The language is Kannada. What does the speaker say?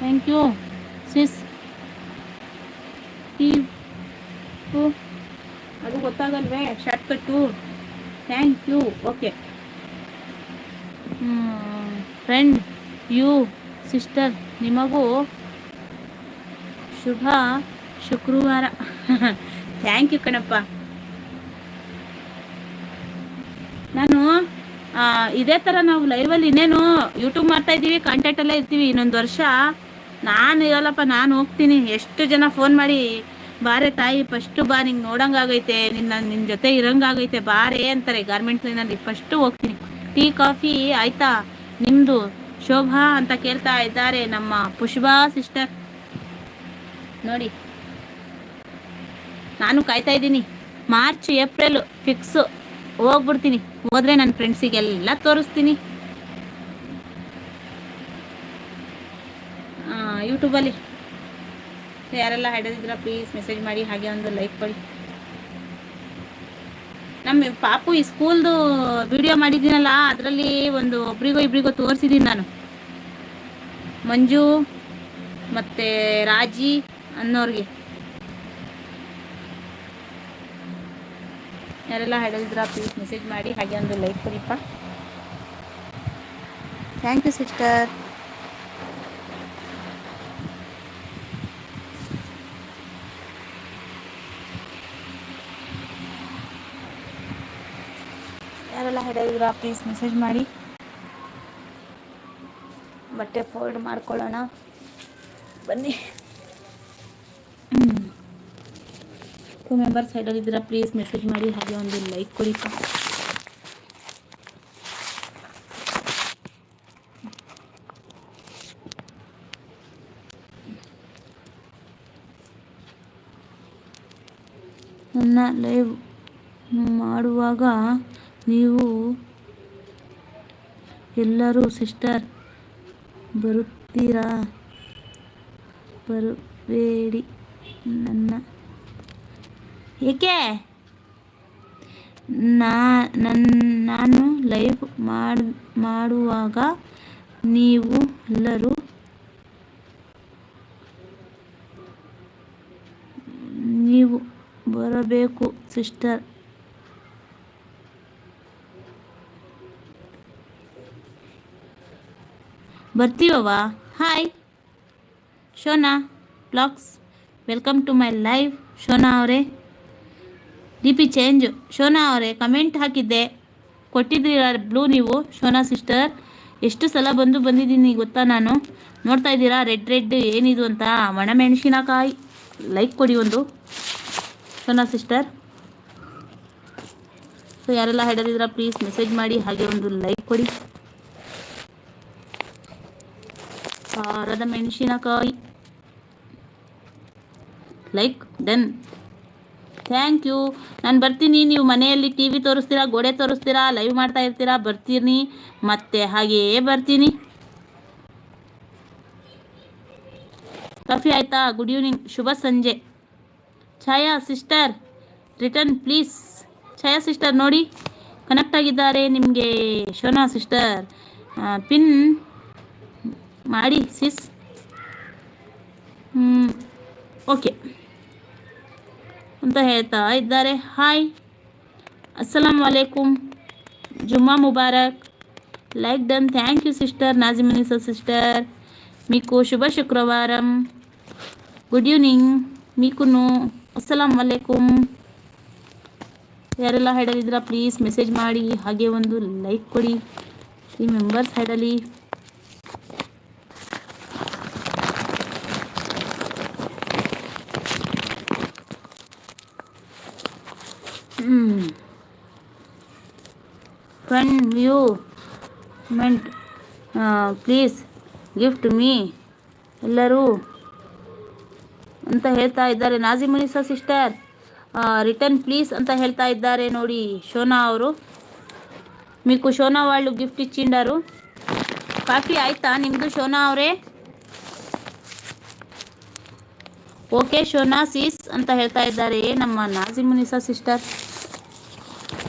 Thank you sis. ಅದು ಗೊತ್ತಾಗಲ್ವೇ shortcut. Thank you. Okay friend you sister, ನಿಮಗೂ ಶುಭ ಶುಕ್ರವಾರ. ಥ್ಯಾಂಕ್ ಯು ಕಣಪ್ಪ. ನಾನು ಇದೇ ಥರ ನಾವು ಲೈವಲ್ಲಿ ಇನ್ನೇನು ಯೂಟ್ಯೂಬ್ ಮಾಡ್ತಾ ಇದ್ದೀವಿ, ಕಾಂಟ್ಯಾಕ್ಟಲ್ಲೇ ಇರ್ತೀವಿ. ಇನ್ನೊಂದು ವರ್ಷ ನಾನು ಇರಲ್ಲಪ್ಪ, ನಾನು ಹೋಗ್ತೀನಿ. ಎಷ್ಟು ಜನ ಫೋನ್ ಮಾಡಿ ಬಾರೆ ತಾಯಿ ಫಸ್ಟು ಬಾ, ನಿಂಗೆ ನೋಡೋಂಗಾಗೈತೆ, ನಿನ್ನ ಜೊತೆ ಇರೋಂಗಾಗೈತೆ ಬಾರೆ ಅಂತಾರೆ. ಗಾರ್ಮೆಂಟ್ ಲೈನಲ್ಲಿ ಫಸ್ಟು ಹೋಗ್ತೀನಿ. ಟೀ ಕಾಫಿ ಆಯಿತಾ ನಿಮ್ಮದು ಶೋಭಾ ಅಂತ ಕೇಳ್ತಾ ಇದ್ದಾರೆ ನಮ್ಮ ಪುಷ್ಪಾ ಸಿಸ್ಟರ್. ನೋಡಿ ನಾನು ಕಾಯ್ತಾ ಇದ್ದೀನಿ. ಮಾರ್ಚ್ ಏಪ್ರಿಲ್ ಫಿಕ್ಸು ಹೋಗ್ಬಿಡ್ತೀನಿ. ಹೋದರೆ ನನ್ನ ಫ್ರೆಂಡ್ಸಿಗೆಲ್ಲ ತೋರಿಸ್ತೀನಿ ಯೂಟ್ಯೂಬಲ್ಲಿ. ಯಾರೆಲ್ಲ ಹಿಡಿದಿದ್ರ ಪ್ಲೀಸ್ ಮೆಸೇಜ್ ಮಾಡಿ, ಹಾಗೆ ಒಂದು ಲೈಕ್ ಕೊಡಿ. ನಮ್ಮ ಪಾಪು ಈ ಸ್ಕೂಲ್ದು ವಿಡಿಯೋ ಮಾಡಿದ್ದೀನಲ್ಲ, ಅದರಲ್ಲಿ ಒಂದು ಒಬ್ರಿಗೋ ಇಬ್ರಿಗೋ ತೋರಿಸಿದ್ದೀನಿ ನಾನು. ಮಂಜು ಮತ್ತು ರಾಜಿ ಅನ್ನೋರಿಗೆ. ಯಾರೆಲ್ಲ ಹಿಡಿದಿದ್ರ ಪ್ಲೀಸ್ ಮೆಸೇಜ್ ಮಾಡಿ, ಹಾಗೆ ಒಂದು ಲೈಕ್ ಕೊಡಿಪ್ಪ. Thank you sister. ಯಾರೆಲ್ಲ ಹಿಡಿದಿದ್ರ ಪ್ಲೀಸ್ ಮೆಸೇಜ್ ಮಾಡಿ. ಬಟ್ಟೆ ಫೋಲ್ಡ್ ಮಾಡ್ಕೊಳ್ಳೋಣ ಬನ್ನಿ. 2 ಮೆಂಬರ್ಸ್ ಸೈಡಲ್ಲಿದ್ದೀರಾ ಪ್ಲೀಸ್ ಮೆಸೇಜ್ ಮಾಡಿ, ಹಾಗೆ ಒಂದು ಲೈಕ್ ಕೊಡಿಪ್ಪ. ನನ್ನ ಲೈವ್ ಮಾಡುವಾಗ ನೀವು ಎಲ್ಲರೂ ಸಿಸ್ಟರ್ ಬರುತ್ತೀರಾ? ಬರಬೇಡಿ. ಏಕೆ? ನಾನು ಲೈವ್ ಮಾಡುವಾಗ ನೀವು ಎಲ್ಲರೂ ಬರಬೇಕು ಸಿಸ್ಟರ್. ಬರ್ತೀವವಾ? Hi Shona blogs, welcome to my live. Shona ಅವರೇ ಡಿ ಪಿ ಚೇಂಜ್. ಶೋನಾ ಅವರೇ ಕಮೆಂಟ್ ಹಾಕಿದ್ದೆ, ಕೊಟ್ಟಿದ್ದೀರ ಬ್ಲೂ ನೀವು. ಶೋನಾ ಸಿಸ್ಟರ್ ಎಷ್ಟು ಸಲ ಬಂದಿದ್ದೀನಿ ಗೊತ್ತಾ ನಾನು. ನೋಡ್ತಾ ಇದ್ದೀರಾ ರೆಡ್ ಏನಿದು ಅಂತ, ಒಣಮೆಣಸಿನಕಾಯಿ. ಲೈಕ್ ಕೊಡಿ ಒಂದು ಶೋನಾ ಸಿಸ್ಟರ್. ಸೊ ಯಾರೆಲ್ಲ ಹಿಡಿದಿದ್ದೀರಾ ಪ್ಲೀಸ್ ಮೆಸೇಜ್ ಮಾಡಿ, ಹಾಗೆ ಒಂದು ಲೈಕ್ ಕೊಡಿ. ಖಾರದ ಮೆಣಸಿನಕಾಯಿ ಲೈಕ್ ಡನ್. Thank you. ನಾನು ಬರ್ತೀನಿ. ನೀವು ಮನೆಯಲ್ಲಿ ಟಿ ವಿ ತೋರಿಸ್ತೀರಾ, ಗೋಡೆ ತೋರಿಸ್ತೀರಾ, ಲೈವ್ ಮಾಡ್ತಾ ಇರ್ತೀರಾ, ಬರ್ತೀನಿ ಮತ್ತೆ ಹಾಗೆಯೇ ಬರ್ತೀನಿ. ಕಾಫಿ ಆಯಿತಾ? ಗುಡ್ ಈವ್ನಿಂಗ್, ಶುಭ ಸಂಜೆ. Chhaya sister return please. Chhaya sister ನೋಡಿ ಕನೆಕ್ಟ್ ಆಗಿದ್ದಾರೆ ನಿಮಗೆ. ಶೋನಾ ಸಿಸ್ಟರ್ ಪಿನ್ ಮಾಡಿ ಸಿಸ್. ಓಕೆ ಅಂತ ಹೇಳ್ತಾ ಇದ್ದಾರೆ. ಹಾಯ್ ಅಸ್ಸಲಾಮ್ ವಾಲೇಕುಮ್, ಜುಮ್ಮಾ ಮುಬಾರಕ್. Like done. Thank you sister Nazimunnisa sister. మీకు శుభ శుక్రవారం. గుడ్ ఈవినింగ్ మీకును. ಅಸ್ಸಲಾಮ್ ವಾಲೇಕುಮ್. ಯಾರೆಲ್ಲ ಹಿಡಿದಿದ್ದೀರಾ ಪ್ಲೀಸ್ ಮೆಸೇಜ್ ಮಾಡಿ, ಹಾಗೆ ಒಂದು ಲೈಕ್ ಕೊಡಿ. 3 ಮೆಂಬರ್ಸ್ ಹಿಡಲಿ. ಫ್ರೆಂಡ್ ವ್ಯೂ ಮೆಂಟ್ ಪ್ಲೀಸ್ ಗಿಫ್ಟ್ ಮೀ ಎಲ್ಲರೂ ಅಂತ ಹೇಳ್ತಾ ಇದ್ದಾರೆ. ನಾಜಿಮುನಿಸಾ ಸಿಸ್ಟರ್ ರಿಟರ್ನ್ ప్లీజ్ ಅಂತ ಹೇಳ್ತಾ ఇದ್ದಾರೆ ನೋಡಿ ಶೋನಾ ಅವರು. మీకు ಶೋನಾ వాళ్ళు గిఫ్ట్ ఇచ్చిండారు. కాఫీ ಆಯ್ತಾ ನಿಮ್ಮದು ಶೋನಾ ಅವರೇ? ಓಕೆ ಶೋನಾ ಸೀಸ್ ಅಂತ ಹೇಳ್ತಾ ಇದ್ದಾರೆ ನಮ್ಮ ನಾಜಿಮುನಿಸಾ ಸಿಸ್ಟರ್.